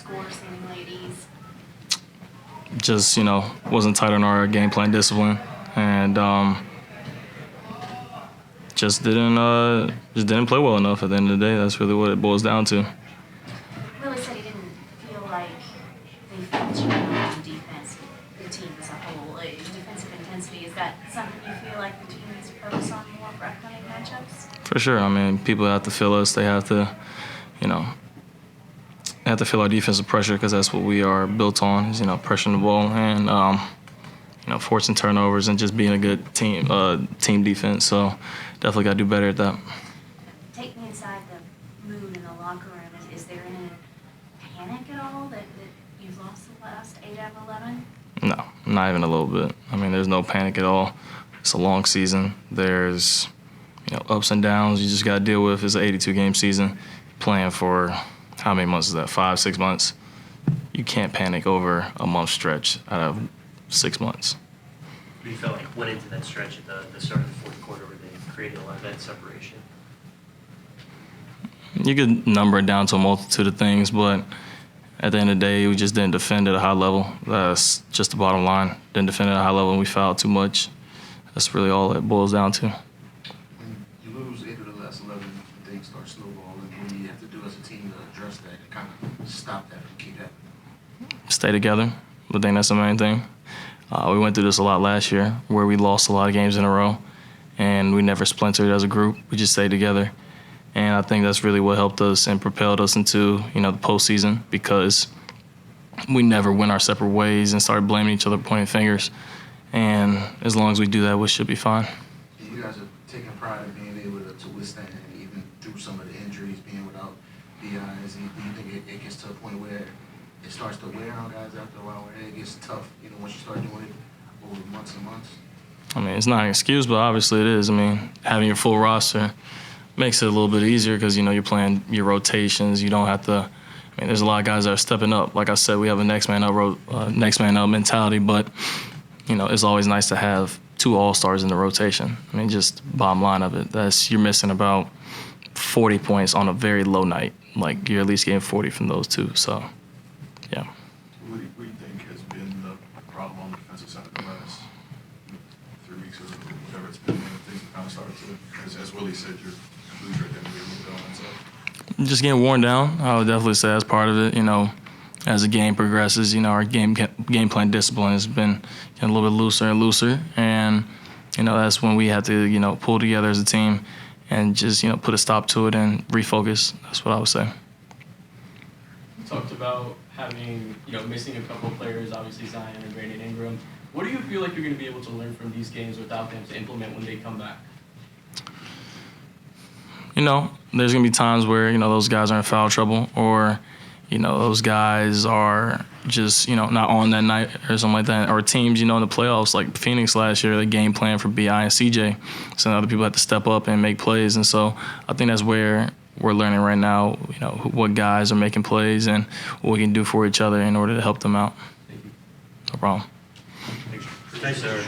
score seemingly at ease? Just, wasn't tight on our game plan discipline, and just didn't play well enough at the end of the day. That's really what it boils down to. Willy said he didn't feel like they felt you on defense, the team as a whole. Defensive intensity, is that something you feel like the team needs to focus on more for upcoming matchups? For sure. I mean, people have to feel us. They have to, feel our defensive pressure, because that's what we are built on, is, pressuring the ball and, forcing turnovers and just being a good team defense. So definitely got to do better at that. Take me inside the mood in the locker room. Is there any panic at all that you've lost the last 8 out of 11? No, not even a little bit. I mean, there's no panic at all. It's a long season. There's, ups and downs you just got to deal with. It's an 82-game season. Playing for how many months is that? 5, 6 months. You can't panic over a month stretch out of 6 months. What do you feel like went into that stretch at the start of the fourth quarter where they created a lot of that separation? You could number it down to a multitude of things, but at the end of the day, we just didn't defend at a high level. That's just the bottom line. Didn't defend at a high level, and we fouled too much. That's really all it boils down to. When you lose 8 of the last 11, things start snowballing. What do you have to do as a team to address that and kind of stop that from keep happening? Stay together. I think that's the main thing. We went through this a lot last year, where we lost a lot of games in a row, and we never splintered as a group. We just stayed together. And I think that's really what helped us and propelled us into, the postseason, because we never went our separate ways and started blaming each other, pointing fingers. And as long as we do that, we should be fine. You guys are taking pride in being able to withstand, even through some of the injuries, being without DIs. Do you think it gets to a point where it starts to wear on guys after a while, where it gets tough, once you start doing it over months and months? I mean, it's not an excuse, but obviously it is. I mean, having your full roster makes it a little bit easier, because, you're playing your rotations. You don't have to – there's a lot of guys that are stepping up. Like I said, we have a next man up mentality, but, it's always nice to have 2 all-stars in the rotation. Just bottom line of it, you're missing about 40 points on a very low night. Like, you're at least getting 40 from those 2, so, yeah. What do you think has been the problem on the defensive side of the last 3 weeks or whatever it's been, when things have kind of started to, as Willy said, you're lose your identity a little bit on that side? Just getting worn down. I would definitely say that's part of it. As the game progresses, our game plan discipline has been getting a little bit looser and looser, and that's when we have to pull together as a team and just put a stop to it and refocus. That's what I would say. You talked about having missing a couple of players, obviously Zion and Brandon Ingram. What do you feel like you're going to be able to learn from these games without them to implement when they come back? There's going to be times where, those guys are in foul trouble, or, those guys are just, not on that night or something like that. Or teams, in the playoffs, like Phoenix last year, the game plan for BI and CJ. So other people have to step up and make plays. And so I think that's where we're learning right now, what guys are making plays and what we can do for each other in order to help them out. Thank you. No problem. Thanks, sir.